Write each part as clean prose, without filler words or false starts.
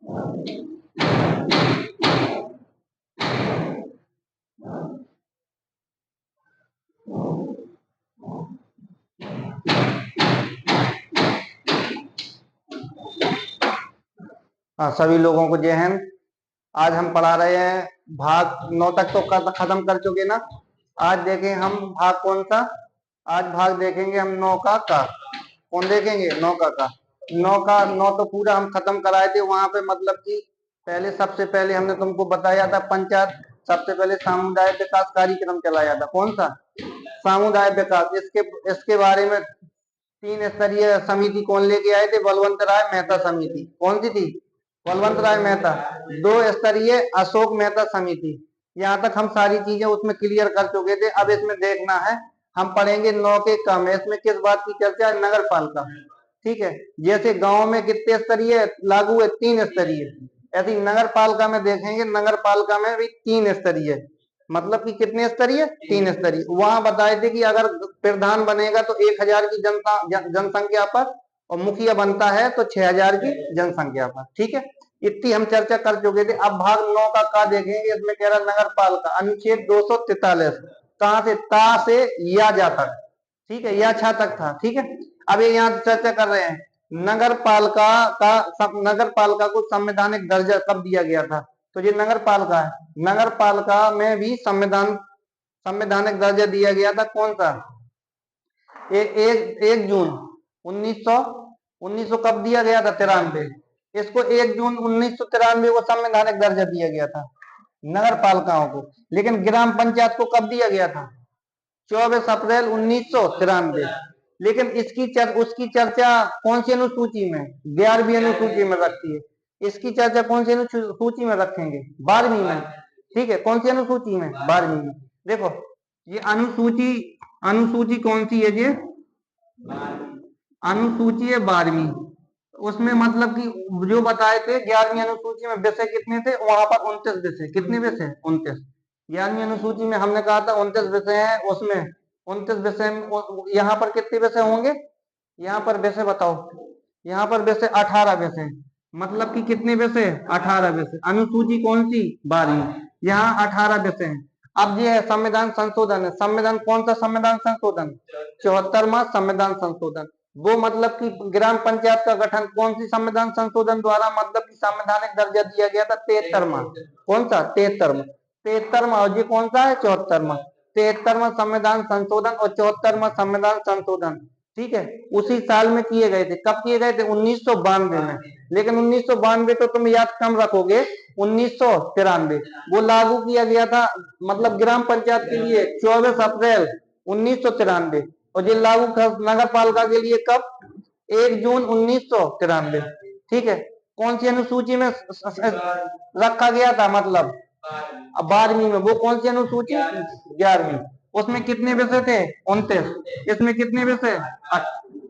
हाँ, सभी लोगों को जय हिंद। आज हम पढ़ा रहे हैं भाग 9 तक तो खत्म कर चुके ना। आज देखें हम भाग कौन सा। आज भाग देखेंगे हम 9 का। कौन देखेंगे? 9 का 9 का 9 तो पूरा हम खत्म कराए थे। वहां पे मतलब कि पहले सबसे पहले हमने तुमको बताया था पंचायत, सबसे पहले सामुदायिक विकास कार्यक्रम चलाया था। कौन सा? सामुदायिक विकास। इसके बारे में 3 स्तरीय समिति कौन लेके आए थे? बलवंत राय मेहता समिति। कौन सी थी? बलवंत राय मेहता। 2 स्तरीय अशोक मेहता समिति। यहाँ तक हम सारी चीजें उसमें क्लियर कर चुके थे। अब इसमें देखना है, हम पढ़ेंगे 9 के क में। इसमें किस बात की चर्चा है? नगर पालिका। ठीक है, जैसे गांव में कितने स्तरीय लागू है? 3 स्तरीय। ऐसे ही नगर पालिका में देखेंगे, नगर पालिका में भी 3 स्तरीय। मतलब कि कितने स्तरीय? 3 स्तरीय। वहां बताए थे कि अगर प्रधान बनेगा तो 1000 की जनसंख्या पर, और मुखिया बनता है तो 6000 की जनसंख्या पर। ठीक है, इतनी हम चर्चा कर चुके थे। अब भाग 9 का देखेंगे। इसमें कह रहा नगर पालिका अनुच्छेद 243, कहां से? ता से या जा तक। ठीक है, या छा तक था। ठीक है, अब ये यहाँ चर्चा कर रहे हैं नगर पालिका नगर पालिका को संवैधानिक दर्जा कब दिया गया था? तो ये नगर पालिका है। नगर पालिका में भी संवैधानिक दर्जा दिया गया था। कौन सा? 1 जून 1900 कब दिया गया था? 93। इसको 1 जून 1993 को संवैधानिक दर्जा दिया गया था नगर पालिकाओं को। लेकिन ग्राम पंचायत को कब दिया गया था? 24 अप्रैल 1993। लेकिन उसकी चर्चा कौन सी अनुसूची में? 11वीं अनुसूची में रखती है। इसकी चर्चा कौन सी अनुसूची में रखेंगे? 12वीं में। ठीक है, कौन सी अनुसूची में? 12वीं में। देखो, ये अनुसूची कौन सी है? ये अनुसूची है 12वीं। उसमें मतलब कि जो बताए थे 11वीं अनुसूची में विषय कितने थे? वहां पर 29 विषय। कितने विषय? 29। 11वीं अनुसूची में हमने कहा था 29 विषय हैं। उसमें 29 विषय, यहाँ पर कितने विषय होंगे? यहाँ पर विषय बताओ। यहाँ पर विषय 18 विषय। मतलब कि कितने विषय? 18 विषय। अनुसूची कौन सी? 12वीं। यहाँ 18 विषय हैं। अब ये है संविधान संशोधन है। संविधान कौन सा संविधान संशोधन? 74वां संविधान संशोधन। वो मतलब कि ग्राम पंचायत का गठन कौन सी संविधान संशोधन द्वारा, मतलब कि संवैधानिक दर्जा दिया गया था? 73वां। कौन सा? 73वां। 73वां। और ये कौन सा है? 74वां। 73वां संविधान संशोधन और 74वां संविधान संशोधन, ठीक है, उसी साल में किए गए थे। कब किए गए थे? 1992 में। लेकिन 1992 तो तुम याद कम रखोगे। 1993 वो लागू किया गया था, मतलब ग्राम पंचायत के लिए 24 अप्रैल 1993। और ये लागू नगर पालिका के लिए कब? 1 जून 1993। ठीक है, कौन सी अनुसूची में रखा गया था? मतलब 12वीं में। वो कौन सी अनुसूची? 11वीं। उसमें कितने विषय थे? 29। इसमें कितने विषय?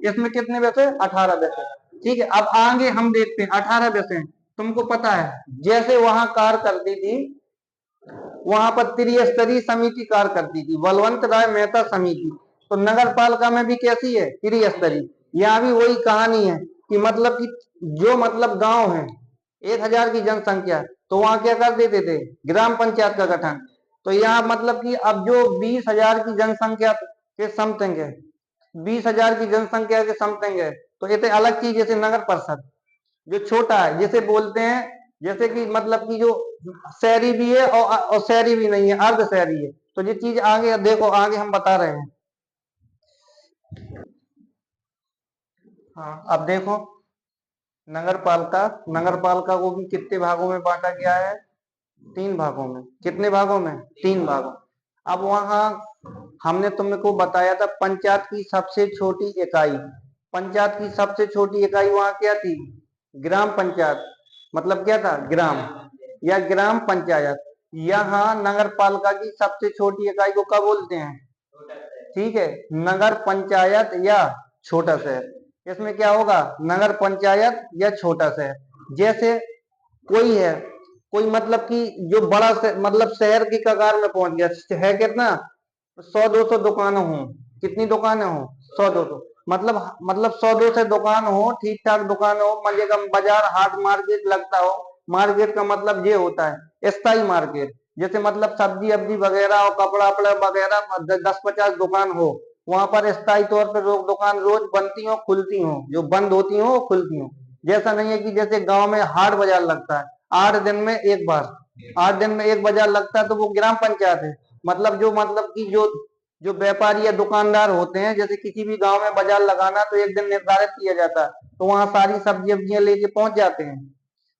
इसमें कितने विषय? 18 विषय। ठीक है, अब आगे हम देखते हैं 18 विषय। तुमको पता है जैसे वहां कार्य करती थी, वहां पर त्रिस्तरीय समिति कार्य करती थी, बलवंत राय मेहता समिति। तो नगर पालिका में भी कैसी है? त्रिस्तरीय। यहाँ भी वही कहानी है कि मतलब कि जो मतलब गांव है 1000 की जनसंख्या, तो वहां क्या कर देते थे? ग्राम पंचायत का गठन। तो यहाँ मतलब कि अब जो 20,000 की जनसंख्या के समथिंग है, 20,000 की जनसंख्या के समथिंग है, तो ये तो अलग चीज। जैसे नगर परिषद जो छोटा है, जैसे बोलते हैं, जैसे कि मतलब कि जो शहरी भी है और शहरी भी नहीं है, अर्ध शहरी है। तो ये चीज आगे देखो, आगे हम बता रहे हैं। हाँ, अब देखो नगर पालिका को भी कितने भागों में बांटा गया है? 3 भागों में। कितने भागों में? 3 भागों। अब वहां हमने तुमको बताया था पंचायत की सबसे छोटी इकाई। पंचायत की सबसे छोटी इकाई वहां क्या थी? ग्राम पंचायत। मतलब क्या था? ग्राम या ग्राम पंचायत। यहाँ नगर पालिका की सबसे छोटी इकाई को क्या बोलते हैं? ठीक है, नगर पंचायत या छोटा शहर। इसमें क्या होगा? नगर पंचायत या छोटा शहर। जैसे कोई है, कोई मतलब कि जो बड़ा मतलब शहर की कगार में पहुंच गया है, कितना 100-200 दुकानें हों। कितनी दुकानें हों? 100-200। मतलब 100 से दुकान हो, ठीक ठाक दुकान हो, मजे का बाजार, हाट मार्केट लगता हो। मार्केट का मतलब ये होता है स्थायी मार्केट, जैसे मतलब सब्जी अब्जी वगैरह और कपड़ा वपड़ा वगैरह 10-50 दुकान हो, वहां पर स्थायी तौर पर दुकान रोज बनती हो खुलती हो, जो बंद होती हो वो खुलती हो। जैसा नहीं है कि जैसे गांव में हाट बाजार लगता है 8 दिन में एक बार, 8 दिन में एक बाजार लगता है, तो वो ग्राम पंचायत है। मतलब कि जो व्यापारी या दुकानदार होते हैं, जैसे किसी भी गांव में बाजार लगाना तो एक दिन निर्धारित किया जाता है, तो वहां सारी सब्जी अब्जियां लेके पहुंच जाते हैं,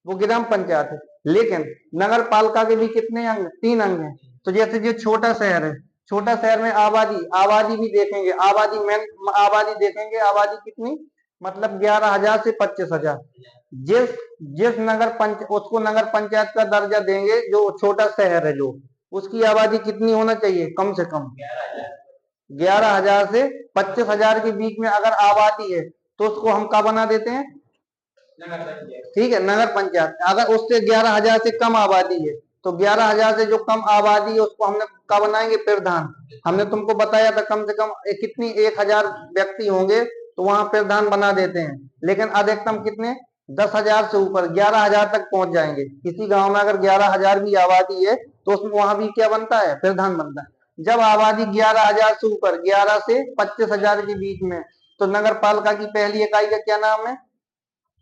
वो ग्राम पंचायत है। लेकिन नगर पालिका के भी कितने अंग, 3 अंग हैं। तो जैसे जो छोटा शहर है, छोटा शहर में आबादी आबादी भी देखेंगे, आबादी देखेंगे, आबादी कितनी, मतलब 11,000 से 25,000। जिस जिस उसको नगर पंचायत का दर्जा देंगे, जो छोटा शहर है, जो उसकी आबादी कितनी होना चाहिए, कम से कम 11,000 से 25,000 के बीच में अगर आबादी है, तो उसको हम क्या बना देते हैं, ठीक है, नगर पंचायत। अगर उससे 11,000 से कम आबादी है, तो 11,000 से जो कम आबादी है उसको हमने क्या बनाएंगे, प्रधान। हमने तुमको बताया था कम से कम कितनी 1,000 व्यक्ति होंगे तो वहां प्रधान बना देते हैं। लेकिन अधिकतम कितने, 10,000 से ऊपर 11,000 तक पहुंच जाएंगे। किसी गांव में अगर 11,000 भी आबादी है तो उसमें वहां भी क्या बनता है, प्रधान बनता है। जब आबादी 11,000 से ऊपर, 11 से 25,000 के बीच में, तो नगर पालिका की पहली इकाई का क्या नाम है,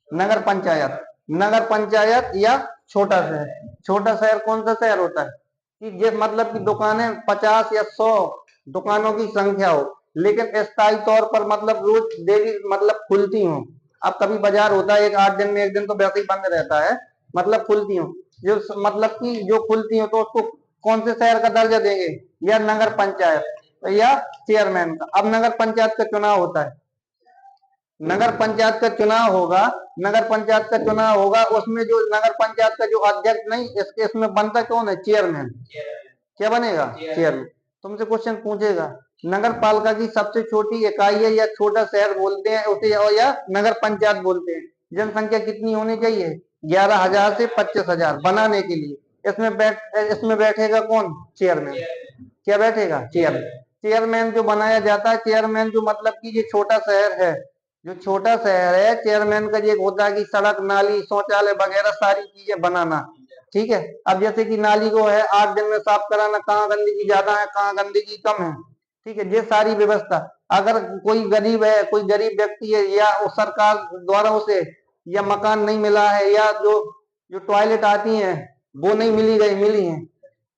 नगर पंचायत। नगर पंचायत या छोटा शहर। छोटा शहर कौन सा शहर होता है कि ये मतलब कि दुकानें 50 या 100 दुकानों की संख्या हो, लेकिन स्थायी तौर पर मतलब रोज डेली मतलब खुलती हो। अब कभी बाजार होता है 8 दिन में एक दिन तो वैसे ही बंद रहता है, मतलब खुलती हो, जो मतलब कि जो खुलती हो, तो उसको कौन से शहर का दर्जा देंगे, या नगर पंचायत या चेयरमैन का। अब नगर पंचायत का चुनाव होता है, नगर पंचायत का चुनाव होगा, नगर पंचायत का चुनाव होगा, उसमें जो नगर पंचायत का जो अध्यक्ष, नहीं इसमें बनता कौन है, चेयरमैन। क्या बनेगा, चेयरमैन। तुमसे क्वेश्चन पूछेगा, नगर पालिका की सबसे छोटी इकाई है या छोटा शहर बोलते हैं उसे, और या नगर पंचायत बोलते हैं, जनसंख्या कितनी होनी चाहिए, 11,000 से 25,000 बनाने के लिए। इसमें बैठेगा कौन, चेयरमैन। क्या बैठेगा, चेयरमैन। चेयरमैन जो बनाया जाता है, चेयरमैन जो मतलब कि ये छोटा शहर है, जो छोटा शहर है, चेयरमैन का ये होता है कि सड़क नाली शौचालय वगैरह सारी चीजें बनाना। ठीक है, अब जैसे कि नाली को है 8 दिन में साफ कराना, कहाँ गंदगी ज्यादा है कहाँ गंदगी कम है, ठीक है, ये सारी व्यवस्था। अगर कोई गरीब है, कोई गरीब व्यक्ति है, या सरकार द्वारा उसे या मकान नहीं मिला है, या जो जो टॉयलेट आती है वो नहीं मिली है,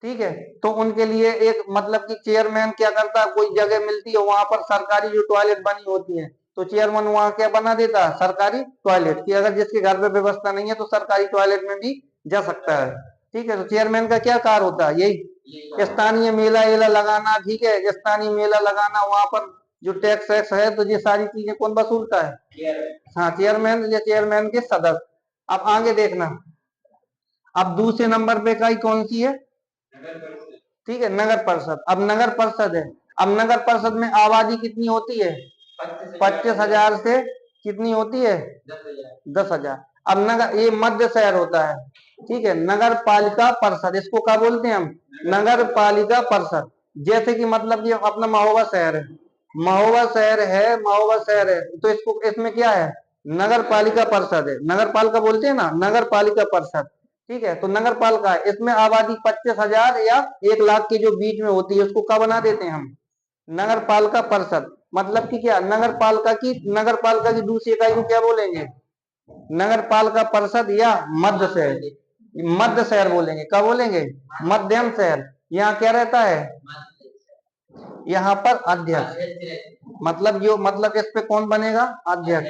ठीक है, तो उनके लिए एक मतलब कि चेयरमैन क्या करता है, कोई जगह मिलती है वहां पर सरकारी जो टॉयलेट बनी होती है, तो चेयरमैन वहां क्या बना देता है, सरकारी टॉयलेट की। अगर जिसके घर पे व्यवस्था नहीं है तो सरकारी टॉयलेट में भी जा सकता है। ठीक है, तो चेयरमैन का क्या कार्य होता है, यही स्थानीय मेला एला लगाना, ठीक है, स्थानीय मेला लगाना, वहां पर जो टैक्स वैक्स है, तो ये सारी चीजें कौन वसूलता है, हाँ, चेयरमैन या चेयरमैन के सदस्य। अब आगे देखना, अब दूसरे नंबर पे इकाई कौन सी है, ठीक है, नगर परिषद। अब नगर परिषद है, अब नगर परिषद में आबादी कितनी होती है, 25,000 से कितनी होती है, 10,000। अब नगर, ये मध्य शहर होता है, ठीक है, नगर पालिका परिषद, इसको क्या बोलते हैं हम, नगर पालिका परिषद। जैसे कि मतलब ये अपना महोबा शहर है, तो इसको, इसमें क्या है, नगर पालिका परिषद है, नगर पालिका बोलते हैं ना, नगर पालिका परिषद। ठीक है, तो नगर पालिका है, इसमें आबादी 25,000 या 1 लाख के जो बीच में होती है, उसको क्या बना देते हैं हम, नगर पालिका परिषद। मतलब कि क्या, नगर पालिका की दूसरी इकाई को क्या बोलेंगे, नगर पालिका परिषद या मध्य शहर। मध्य शहर बोलेंगे, क्या बोलेंगे, मध्यम शहर। यहाँ क्या रहता है, यहाँ पर अध्यक्ष, मतलब इस पे कौन बनेगा, अध्यक्ष।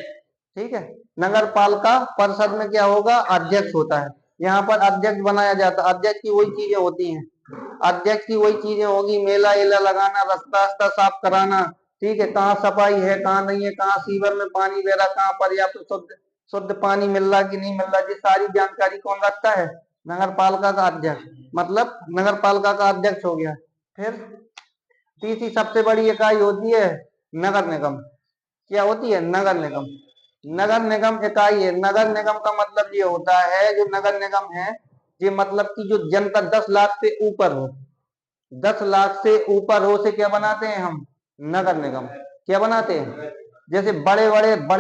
ठीक है, नगर पालिका परिषद में क्या होगा, अध्यक्ष होता है, यहाँ पर अध्यक्ष बनाया जाता है। अध्यक्ष की वही चीजें होती हैं, अध्यक्ष की वही चीजें होगी, मेला एला लगाना, रास्ता रास्ता साफ कराना, ठीक है, कहाँ सफाई है कहाँ नहीं है, कहाँ सीवर में पानी बह रहा, कहाँ पर्याप्त शुद्ध शुद्ध पानी मिल रहा कि नहीं मिल रहा, ये सारी जानकारी कौन रखता है, नगर पालिका का अध्यक्ष। मतलब नगर पालिका का अध्यक्ष हो गया। फिर तीसरी सबसे बड़ी इकाई होती है नगर निगम। क्या होती है, नगर निगम। नगर निगम इकाई है। नगर निगम का मतलब ये होता है, जो नगर निगम है, ये मतलब कि जो जनता 10 लाख से ऊपर हो, 10 लाख से ऊपर हो, से क्या बनाते हैं हम, नगर निगम। क्या बनाते हैं, जैसे बड़े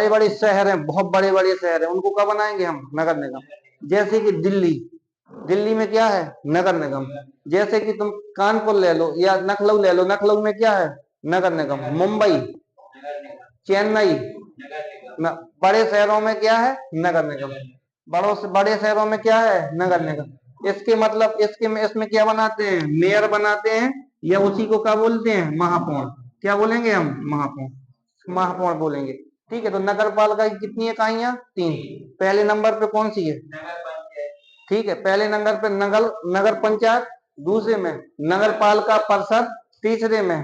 बड़े शहर हैं, बहुत बड़े बड़े शहर हैं, उनको क्या बनाएंगे हम? नगर निगम। जैसे कि दिल्ली, दिल्ली में क्या है? नगर निगम। जैसे कि तुम कानपुर ले लो या लखनऊ ले लो, लखनऊ में क्या है? नगर निगम। मुंबई, चेन्नई, बड़े शहरों में क्या है? नगर निगम। बड़ों से बड़े शहरों में क्या है? नगर निगम। इसके मतलब इसके में इसमें क्या बनाते हैं? मेयर बनाते हैं, या उसी को क्या बोलते हैं? महापौर। क्या बोलेंगे हम? महापौर, महापौर बोलेंगे। ठीक है, तो नगर पालिका की कितनी इकाइयां? 3। पहले नंबर पे कौन सी है? ठीक है, पहले नंबर पे नगर नगर पंचायत, दूसरे में नगर पालिका परिषद, तीसरे में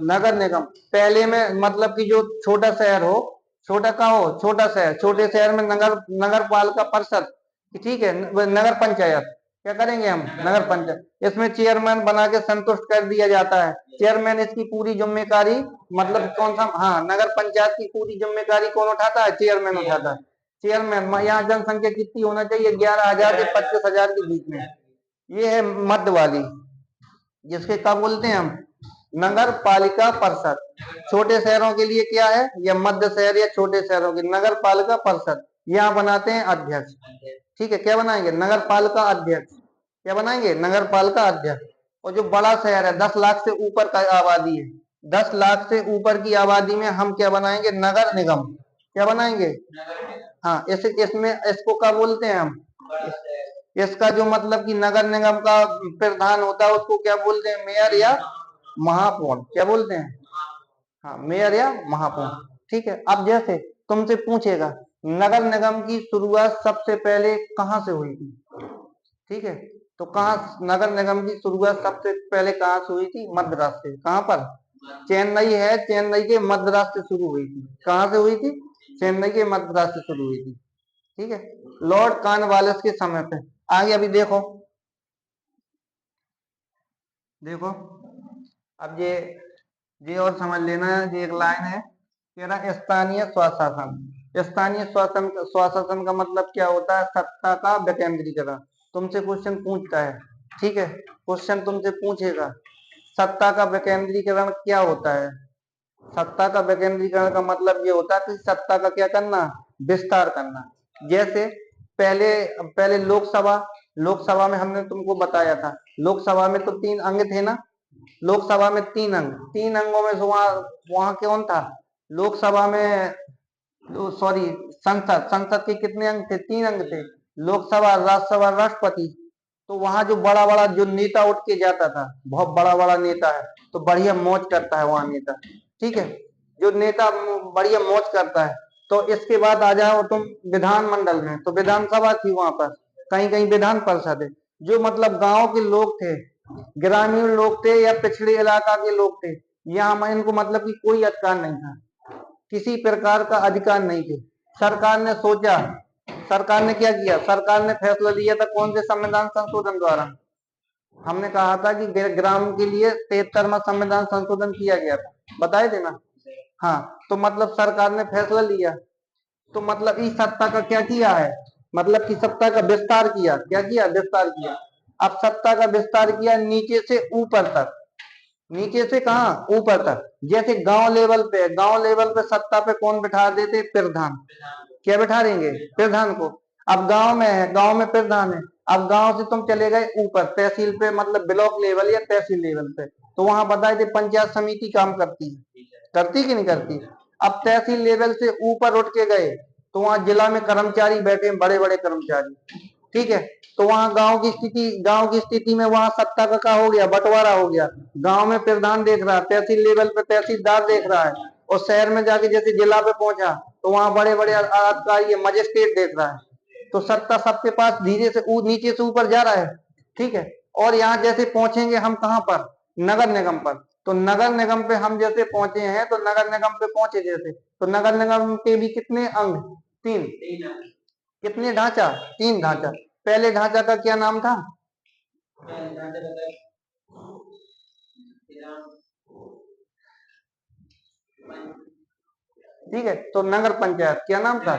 नगर निगम। पहले में मतलब कि जो छोटा शहर हो, छोटा का हो, छोटा शहर, छोटे शहर में नगर नगर पालिका परिषद, ठीक है, नगर पंचायत। क्या करेंगे हम? नगर पंचायत। इसमें चेयरमैन बना के संतुष्ट कर दिया जाता है। चेयरमैन इसकी पूरी जिम्मेदारी, मतलब कौन सा? हाँ, नगर पंचायत की पूरी जिम्मेदारी कौन उठाता है? चेयरमैन उठाता है। चेयरमैन, यहाँ जनसंख्या कितनी होना चाहिए? 11,000 से 25,000 के बीच में। ये है मध्य वाली, जिसके क्या बोलते हैं हम? नगर पालिका परिषद। छोटे शहरों के लिए क्या है? या मध्य शहर या छोटे शहरों की नगर पालिका परिषद। यहाँ बनाते हैं अध्यक्ष। ठीक है, क्या बनाएंगे? नगर पालिका अध्यक्ष। क्या बनाएंगे? नगर पालिका अध्यक्ष। और जो बड़ा शहर है, 10 लाख से ऊपर का आबादी है, 10 लाख से ऊपर की आबादी में हम क्या बनाएंगे? नगर निगम। क्या बनाएंगे? हाँ, इसमें इसको क्या बोलते हैं हम? इसका जो मतलब कि नगर निगम का प्रधान होता है, उसको क्या बोलते हैं? मेयर या महापौर। क्या बोलते हैं? हाँ, मेयर या महापौर। ठीक है, अब जैसे तुमसे पूछेगा नगर निगम की शुरुआत सबसे पहले कहाँ से हुई थी? ठीक है, तो कहाँ नगर निगम की शुरुआत सबसे पहले कहाँ से हुई थी? मद्रास से। कहाँ पर? चेन्नई है, चेन्नई के मद्रास से शुरू हुई थी। कहाँ से हुई थी? चेन्नई के मद्रास से शुरू हुई थी। ठीक है, लॉर्ड कॉर्नवालिस के समय पे। आगे अभी देखो, देखो अब ये और समझ लेना है। ये एक लाइन है, कह रहा स्थानीय स्वशासन। स्थानीय स्वशासन, स्वशासन का मतलब क्या होता है? सत्ता का विकेंद्रीकरण। तुमसे क्वेश्चन पूछता है, ठीक है, क्वेश्चन तुमसे पूछेगा सत्ता का विकेंद्रीकरण क्या होता है? सत्ता का विकेंद्रीकरण का मतलब ये होता है कि सत्ता का क्या करना? विस्तार करना। जैसे पहले पहले लोकसभा, लोकसभा में हमने तुमको बताया था, लोकसभा में तो 3 अंग थे ना। लोकसभा में 3 अंग, 3 अंगों में से वहां वहां कौन था? लोकसभा में, सॉरी, संसद, संसद के कितने अंग थे? 3 अंग थे, लोकसभा, राज्यसभा, राष्ट्रपति। तो वहां जो बड़ा बड़ा जो नेता उठ के जाता था, बहुत बड़ा बड़ा नेता है, तो बढ़िया मौज करता है वहां नेता। ठीक है, जो नेता बढ़िया मौज करता है। तो इसके बाद आ जाओ तुम विधानमंडल में, तो विधानसभा थी वहां पर, कहीं कहीं विधान परिषद है। जो मतलब गांव के लोग थे, ग्रामीण लोग थे या पिछड़े इलाका के लोग थे, यहाँ इनको मतलब कि कोई अधिकार नहीं था, किसी प्रकार का अधिकार नहीं थे। सरकार ने सोचा, सरकार ने क्या किया? सरकार ने फैसला लिया था कौन से संविधान संशोधन द्वारा? हमने कहा था कि ग्राम के लिए 73वां संविधान संशोधन किया गया था, बताए थे ना। हाँ, तो मतलब सरकार ने फैसला लिया, तो मतलब इस सत्ता का क्या किया है? मतलब कि सत्ता का विस्तार किया। क्या किया? विस्तार किया। अब सत्ता का विस्तार किया नीचे से ऊपर तक। नीचे से कहा? ऊपर तक। जैसे गांव लेवल पे, गांव लेवल पे सत्ता पे कौन बिठा देते? प्रधान। क्या बिठा देंगे? प्रधान को। अब गांव में है, गांव में प्रधान है। अब गांव से तुम चले गए ऊपर तहसील पे, मतलब ब्लॉक लेवल या तहसील लेवल पे, तो वहां बताए थे पंचायत समिति काम करती है, करती कि नहीं करती? अब तहसील लेवल से ऊपर उठ के गए, तो वहां जिला में कर्मचारी बैठे, बड़े बड़े कर्मचारी। ठीक है, तो वहां गांव की स्थिति में वहां सत्ता का क्या हो गया? बंटवारा हो गया। गांव में प्रधान देख रहा है, तहसील लेवल पे तहसीलदार देख रहा है, और शहर में जाके जैसे जिला पे पहुंचा, तो वहां बड़े बड़े अधिकारी मजिस्ट्रेट देख रहा है। तो सत्ता सबके पास धीरे से नीचे से ऊपर जा रहा है। ठीक है, और यहाँ जैसे पहुंचेंगे हम कहाँ पर? नगर निगम पर। तो नगर निगम पे हम जैसे पहुंचे हैं, तो नगर निगम पे पहुंचे जैसे, तो नगर निगम के भी कितने अंग? 3। कितने ढांचा? 3 ढांचा। पहले ढांचा का क्या नाम था? ठीक है, तो नगर पंचायत। क्या नाम था?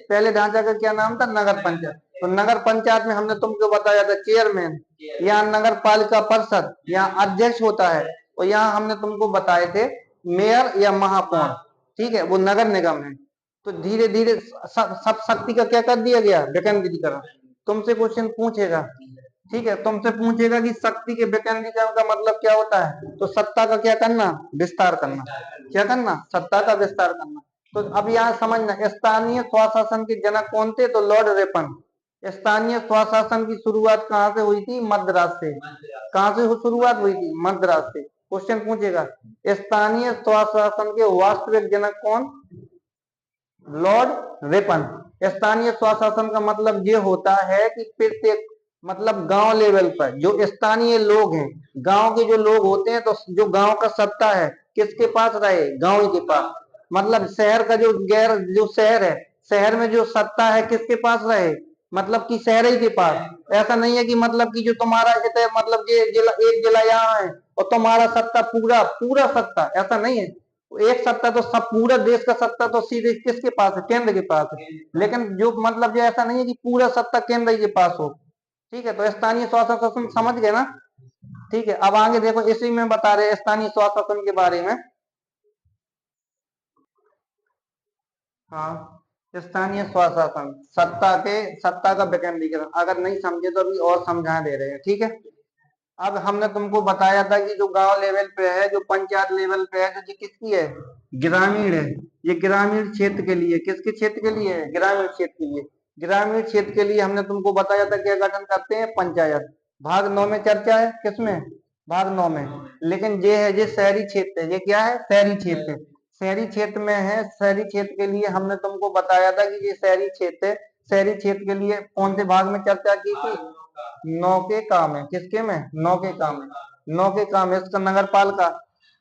पहले ढांचा का क्या नाम था? नगर पंचायत। तो नगर पंचायत में हमने तुमको बताया था चेयरमैन, यहाँ नगर पालिका परिषद, यहाँ अध्यक्ष होता है, और यहाँ हमने तुमको बताए थे मेयर या महापौर। ठीक है, वो नगर निगम है। तो धीरे धीरे सब शक्ति का क्या कर दिया गया, विकेंद्रीकरण। तुमसे क्वेश्चन पूछेगा, ठीक है, तुमसे पूछेगा कि शक्ति के विकेंद्रीकरण का मतलब क्या होता है, तो सत्ता का क्या करना, विस्तार करना। क्या करना, सत्ता का विस्तार करना। तो अब यहाँ समझना, स्थानीय स्वशासन के जनक कौन थे, तो लॉर्ड रिपन। स्थानीय स्वशासन की शुरुआत कहाँ से हुई थी, मद्रास से। कहाँ से शुरुआत हुई थी, मद्रास से। क्वेश्चन पूछेगा, स्थानीय स्वशासन के वास्तविक जनक कौन, लॉर्ड रिपन। स्थानीय स्वशासन का मतलब ये होता है कि प्रत्येक, मतलब गांव लेवल पर जो स्थानीय लोग हैं, गांव के जो लोग होते हैं, तो जो गांव का सत्ता है किसके पास रहे, गांव के पास। मतलब शहर का जो शहर है, शहर में जो सत्ता है किसके पास रहे, मतलब कि शहर ही के पास। ऐसा नहीं है कि मतलब कि जो तुम्हारा मतलब ये जिला, एक जिला यहाँ है और तुम्हारा सत्ता पूरा पूरा सत्ता, ऐसा नहीं है। एक सत्ता तो सब, पूरा देश का सत्ता तो सीधे किसके पास है, केंद्र के पास है। लेकिन जो मतलब जो ऐसा नहीं है कि पूरा सत्ता केंद्र के पास हो। ठीक है, तो स्थानीय स्वशासन समझ गए ना। ठीक है, अब आगे देखो, इसी में बता रहे स्थानीय स्वशासन के बारे में। हाँ, स्थानीय स्वशासन, सत्ता का विकेंद्रीकरण। अगर नहीं समझे तो अभी और समझा दे रहे हैं, ठीक है। अब हमने तुमको बताया था कि जो गांव लेवल पे है, जो पंचायत लेवल पे है, तो ये किसकी है, ग्रामीण है। ये ग्रामीण क्षेत्र के लिए, किसके क्षेत्र के लिए है, ग्रामीण क्षेत्र के लिए। ग्रामीण क्षेत्र के लिए हमने तुमको बताया था क्या गठन करते हैं, पंचायत। भाग 9 में चर्चा है, किसमें, भाग 9 में। लेकिन ये है, ये शहरी क्षेत्र है, ये क्या है, शहरी क्षेत्र है। शहरी क्षेत्र में है, शहरी क्षेत्र के लिए हमने तुमको बताया था कि ये शहरी क्षेत्र है। शहरी क्षेत्र के लिए कौन से भाग में चर्चा की थी, 9 के काम है, किसके में, 9 के काम है। 9 के काम है, इसका नगर पालिका,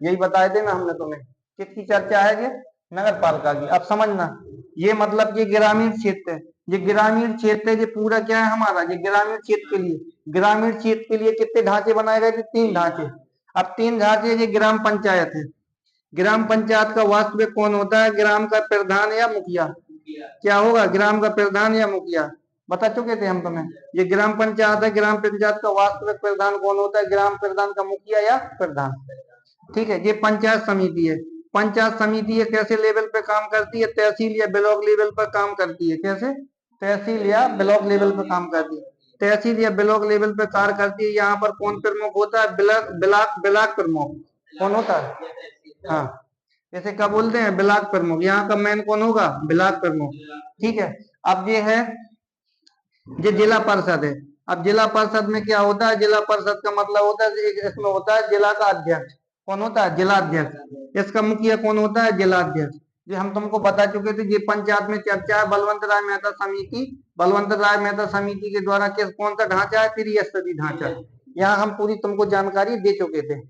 यही बताए थे ना हमने तुम्हें। किसकी चर्चा है ये, नगर पालिका की। अब समझना, ये मतलब ये ग्रामीण क्षेत्र है। ये ग्रामीण क्षेत्र है, ये पूरा क्या है हमारा, ये ग्रामीण क्षेत्र के लिए। ग्रामीण क्षेत्र के लिए कितने ढांचे बनाए गए थे, 3 ढांचे। अब 3 ढांचे, ये ग्राम पंचायत है। ग्राम पंचायत का वास्तविक कौन होता है, ग्राम का प्रधान या मुखिया। क्या होगा, ग्राम का प्रधान या मुखिया, बता चुके थे हम तुम्हें। ये ग्राम पंचायत है, ग्राम पंचायत का वास्तविक प्रधान कौन होता है, ग्राम प्रधान का मुखिया या प्रधान। ठीक है, ये पंचायत समिति है। पंचायत समिति है, कैसे लेवल पे काम करती है, तहसील या ब्लॉक लेवल पर काम करती है। कैसे, तहसील या ब्लॉक लेवल पर काम करती है। तहसील या ब्लॉक लेवल पे कार्य करती है। यहाँ पर कौन प्रमुख होता है, ब्लॉक ब्लॉक ब्लॉक प्रमुख कौन होता है, हाँ, जैसे क्या बोलते हैं, ब्लॉक प्रमुख। यहाँ का मैन कौन होगा, ब्लॉक प्रमुख। ठीक है, अब ये है, ये जिला परिषद है। अब जिला परिषद में क्या होता है, जिला परिषद का मतलब होता है, इसमें होता है जिला का अध्यक्ष। कौन होता है, जिला अध्यक्ष। इसका मुखिया कौन होता है, जिला अध्यक्ष। ये हम तुमको बता चुके थे। ये पंचायत में चर्चा है, बलवंत राय मेहता समिति। बलवंत राय मेहता समिति के द्वारा किस, कौन सा ढांचा है, त्रिस्तरीय ढांचा। यहाँ हम पूरी तुमको जानकारी दे चुके थे।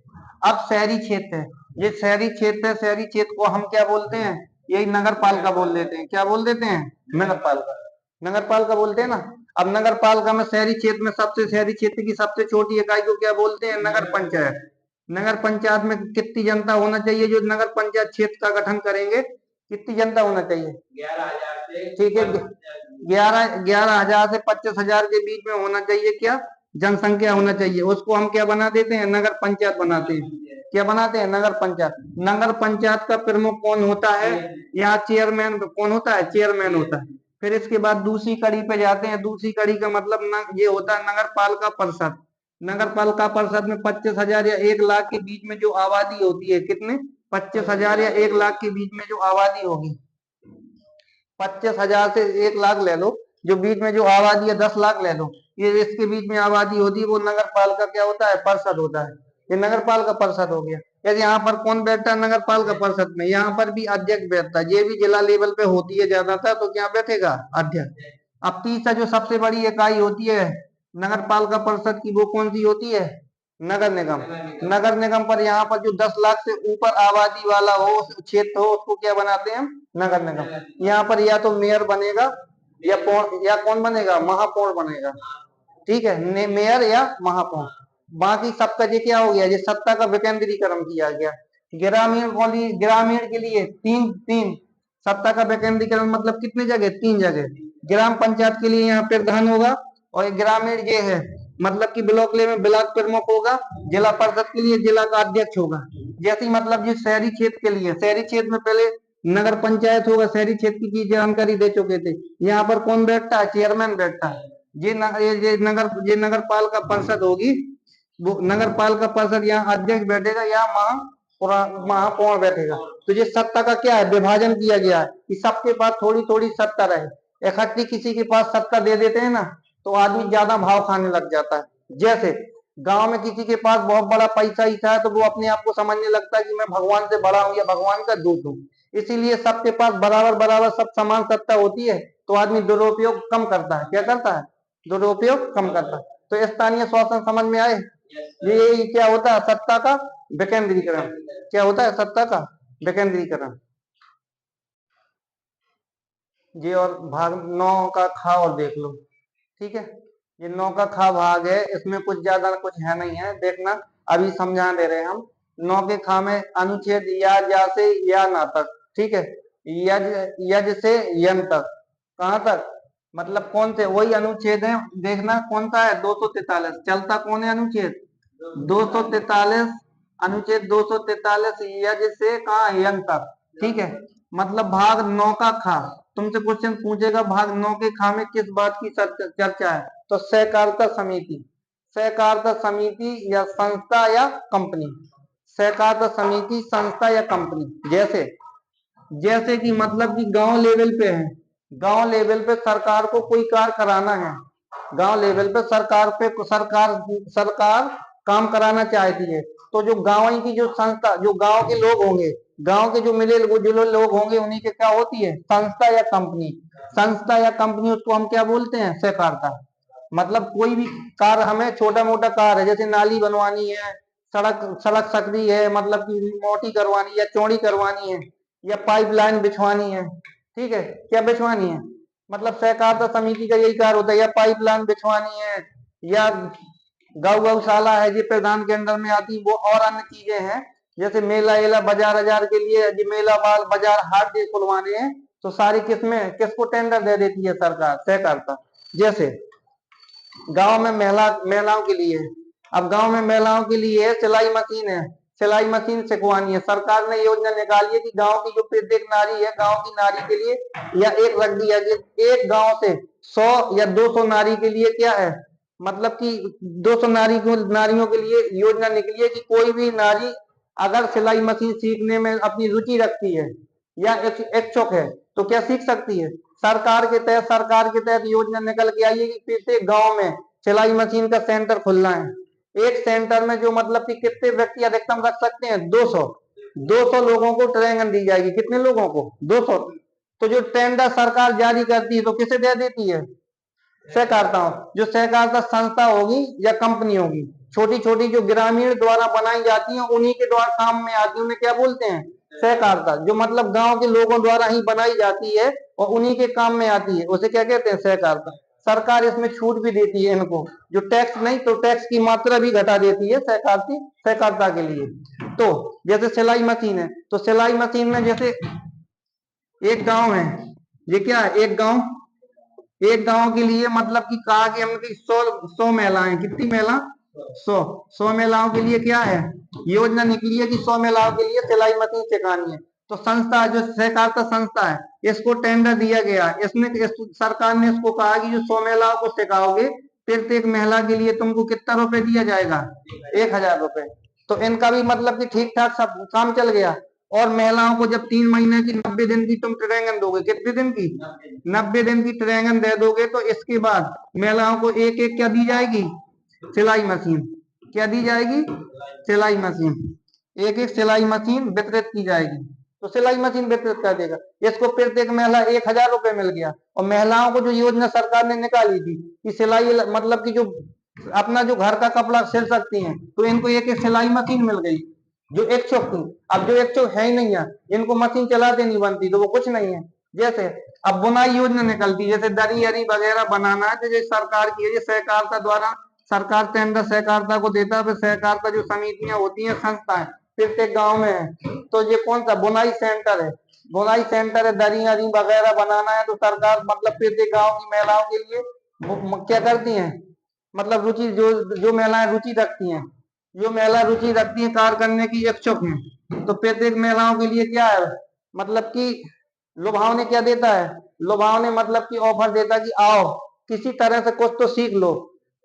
अब शहरी क्षेत्र है, ये शहरी क्षेत्र है। शहरी क्षेत्र को हम क्या बोलते हैं, यही नगर पालिका बोल देते हैं। क्या बोल देते हैं, नगर पालिका। नगर पालिका बोलते हैं ना। अब नगर पालिका में शहरी क्षेत्र में सबसे, शहरी क्षेत्र की सबसे छोटी इकाई को क्या बोलते हैं, नगर पंचायत। नगर पंचायत में कितनी जनता होना चाहिए, जो नगर पंचायत क्षेत्र का गठन करेंगे, कितनी जनता होना चाहिए, 11,000 से, ठीक है, 11,000 से 25,000 के बीच में होना चाहिए, क्या जनसंख्या होना चाहिए। उसको हम क्या बना देते हैं, नगर पंचायत बनाते हैं। क्या बनाते हैं, नगर पंचायत। नगर पंचायत का प्रमुख कौन होता है, यहाँ चेयरमैन कौन होता है, चेयरमैन होता है। फिर इसके बाद दूसरी कड़ी पे जाते हैं। दूसरी कड़ी का मतलब ये होता है नगर पालिका परिषद। नगर पालिका परिषद में 25,000 या 1 लाख के बीच में जो आबादी होती है, कितने, 25,000 या 1 लाख के बीच में जो आबादी होगी, 25,000 से 1 लाख ले लो, जो बीच में जो आबादी है 10 लाख ले लो, ये इसके बीच में आबादी होती है, वो नगर पालिका क्या होता है, परिषद होता है। ये नगर पालिका परिषद हो गया। यदि यहाँ पर कौन बैठता है, नगर पालिका परिषद में, यहाँ पर भी अध्यक्ष बैठता है। ये भी जिला लेवल पे होती है ज्यादातर, तो क्या बैठेगा, अध्यक्ष। अब तीसरा जो सबसे बड़ी इकाई होती है नगर पालिका परिषद की, वो कौन सी होती है, नगर निगम। नगर निगम पर यहाँ पर जो 10 लाख से ऊपर आबादी वाला हो, क्षेत्र हो, उसको क्या बनाते हैं, नगर निगम। यहाँ पर या तो मेयर बनेगा या या कौन बनेगा, महापौर बनेगा। ठीक है, मेयर या महापौर। बाकी सबका ये क्या हो गया, ये सत्ता का विकेंद्रीकरण किया गया। ग्रामीण के लिए तीन तीन सत्ता का विकेंद्रीकरण, मतलब कितनी जगह, 3 जगह। ग्राम पंचायत के लिए यहाँ प्रधान होगा, और ग्रामीण ये है, मतलब कि ब्लॉक लेवल में ब्लॉक प्रमुख होगा। जिला परिषद के लिए जिला का अध्यक्ष होगा। जैसे मतलब ये शहरी क्षेत्र के लिए, शहरी क्षेत्र में पहले नगर पंचायत होगा, शहरी क्षेत्र की जानकारी दे चुके थे। यहाँ पर कौन बैठता है? चेयरमैन बैठता है। ये नगर पालिका परिषद होगी, वो नगर पालिका परिषद, यहाँ अध्यक्ष बैठेगा, यहाँ महापौर बैठेगा। तो ये सत्ता का क्या है? विभाजन किया गया है कि सबके पास थोड़ी थोड़ी सत्ता रहे। इकट्ठी किसी के पास सत्ता दे देते हैं ना, तो आदमी ज्यादा भाव खाने लग जाता है। जैसे गांव में किसी के पास बहुत बड़ा पैसा ही है, तो वो अपने आप को समझने लगता है कि मैं भगवान से बड़ा हूं या भगवान का दूत हूं। इसीलिए सबके पास बराबर बराबर सब समान सत्ता होती है, तो आदमी दुरुपयोग कम करता है। क्या करता है? दुरुपयोग कम करता है। तो स्थानीय शासन समझ में आए? ये क्या होता है? सत्ता का विकेंद्रीकरण। क्या होता है? सत्ता का विकेंद्रीकरण। ये और भाग 9 का खा और देख लो। ठीक है, ये 9 का खा भाग है, इसमें कुछ ज्यादा कुछ है नहीं है, देखना अभी समझा दे रहे हैं हम। 9 के खा में अनुच्छेद या, से या, ना तक। ठीक है, यज यज से यन तक। कहां तक? मतलब कौन से? वही अनुच्छेद है, देखना कौन सा है? 243। चलता कौन है अनुच्छेद? 243। अनुच्छेद 243 यज से कहा? यन तक। ठीक है, मतलब भाग 9 का खा। तुमसे क्वेश्चन पूछेगा भाग 9 के खा में किस बात की चर्चा है? तो सहकारिता समिति। सहकारिता समिति या संस्था या कंपनी। सहकारिता समिति, संस्था या कंपनी। जैसे जैसे कि मतलब कि गांव लेवल पे है, गांव लेवल पे सरकार को कोई कार्य कराना है, गांव लेवल पे सरकार काम कराना चाहती है, तो जो गांव की जो संस्था, जो गांव के लोग होंगे, गांव के जो मिले जुले लोग होंगे, उन्हीं के क्या होती है? संस्था या कंपनी। संस्था या कंपनी, उसको हम क्या बोलते हैं? सहकारिता। मतलब कोई भी कार्य, हमें छोटा मोटा कार्य है, जैसे नाली बनवानी है, सड़क सड़क सकरी है, मतलब कि मोटी करवानी या चौड़ी करवानी है, या पाइपलाइन बिछवानी है। ठीक है, क्या बिछवानी है? मतलब सहकारिता समिति का यही कार्य होता है, या पाइपलाइन बिछवानी है, या गौशाला है, ये प्रधान के अंडर में आती, वो और अन्य चीजें हैं। जैसे मेला एला बाजार हजार के लिए, ये मेला बाल बाजार हाट ये खुलवाने हैं, तो सारी किस्में किसको टेंडर दे देती है? सरकार, सहकारिता। जैसे गांव में महिलाओं के लिए, अब गांव में महिलाओं के लिए सिलाई मशीन है, सिलाई मशीन सिखवानी है। सरकार ने योजना निकाली है कि गांव की जो प्रत्येक नारी है, गांव की नारी के लिए, या एक रख दिया कि एक गांव से 100 या 200 नारी के लिए क्या है, मतलब कि 200 नारियों के लिए योजना निकली है कि कोई भी नारी अगर सिलाई मशीन सीखने में अपनी रुचि रखती है या इच्छुक है, तो क्या सीख सकती है? सरकार के तहत योजना निकल के आई है कि प्रत्येक गांव में सिलाई मशीन का सेंटर खुलना है। एक सेंटर में जो मतलब कि कितने व्यक्ति अधिकतम रख सकते हैं? 200 लोगों को ट्रेनिंग दी जाएगी। कितने लोगों को? 200। तो जो टेंडर सरकार जारी करती है, तो किसे दे देती है? सहकारिताओं। जो सहकारिता संस्था होगी या कंपनी होगी, छोटी छोटी जो ग्रामीण द्वारा बनाई जाती है, उन्हीं के द्वारा काम में आती है, उन्हें क्या बोलते हैं? सहकारिता। जो मतलब गांव के लोगों द्वारा ही बनाई जाती है और उन्हीं के काम में आती है, उसे क्या कहते हैं? सहकारिता। सरकार इसमें छूट भी देती है इनको, जो टैक्स नहीं, तो टैक्स की मात्रा भी घटा देती है सहकारिता के लिए। तो जैसे सिलाई मशीन है, तो सिलाई मशीन में जैसे एक गांव है, ये क्या है? एक गांव के लिए मतलब कि कहा कि हमने 100 महिलाएं, कितनी महिला? 100 महिलाओं के लिए क्या है? योजना निकली है कि 100 महिलाओं के लिए सिलाई मशीन सिखानी है। तो संस्था, जो सहकारिता संस्था है, इसको टेंडर दिया गया। सरकार ने इसको कहा कि जो 100 महिलाओं को सिखाओगे, प्रत्येक महिला के लिए तुमको कितना रुपए दिया जाएगा? 1000 रुपए। तो इनका भी मतलब कि ठीक ठाक सब काम चल गया। और महिलाओं को जब 3 महीने की 90 दिन की तुम ट्रेनिंग दोगे, कितने दिन की? 90 दिन की ट्रेनिंग दे दोगे, तो इसके बाद महिलाओं को एक एक क्या दी जाएगी? सिलाई मशीन। क्या दी जाएगी? सिलाई मशीन। एक एक सिलाई मशीन वितरित की जाएगी। तो सिलाई मशीन वितरित कर देगा, इसको प्रत्येक महिला 1000 रुपए मिल गया। और महिलाओं को जो योजना सरकार ने निकाली थी कि सिलाई, मतलब कि जो अपना जो घर का कपड़ा सिल सकती हैं, तो इनको एक एक सिलाई मशीन मिल गई, जो इच्छुक थी। अब जो इच्छुक है ही नहीं है, इनको मशीन चलाते नहीं बनती, तो वो कुछ नहीं है। जैसे अब बुनाई योजना निकलती, जैसे दरी अरी वगैरह बनाना है, तो ये सरकार की है, ये सहकारिता द्वारा सरकार टेंडर सहकारिता को देता है। फिर सहकारिता जो समितियां होती हैं, संस्था है, प्रत्येक गांव में है। तो ये कौन सा बुनाई सेंटर है? बुनाई सेंटर है, दरी अरी वगैरह बनाना है, तो सरकार मतलब प्रत्येक गांव की महिलाओं के लिए क्या करती हैं? मतलब रुचि, जो महिलाएं रुचि रखती हैं, जो महिला रुचि रखती है कार्य करने की इच्छुक है, तो प्रत्येक महिलाओं के लिए क्या है? मतलब कि लुभावने क्या देता है, लुभावने मतलब कि ऑफर देता है कि आओ किसी तरह से कुछ तो सीख लो,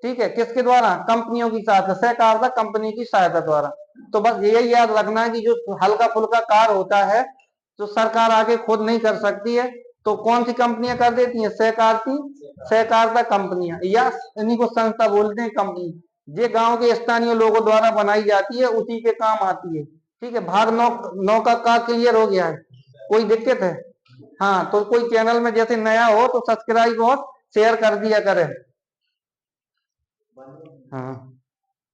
ठीक है, किसके द्वारा, कंपनियों की सहायता, सहकारिता कंपनी की सहायता द्वारा। तो बस यही याद रखना है कि जो हल्का फुल्का कार्य होता है जो सरकार आगे खुद नहीं कर सकती है, तो कौन सी कंपनियां कर देती हैं, सहकारिता कंपनियां, या इन्हीं को संस्था बोलते हैं, कंपनी। ये गांव के स्थानीय लोगों द्वारा बनाई जाती है, उसी के काम आती है। ठीक है, भाग नौ, नौ का क्लियर हो गया है, कोई दिक्कत है? हाँ, तो कोई चैनल में जैसे नया हो तो सब्सक्राइब और शेयर कर दिया करें। हाँ।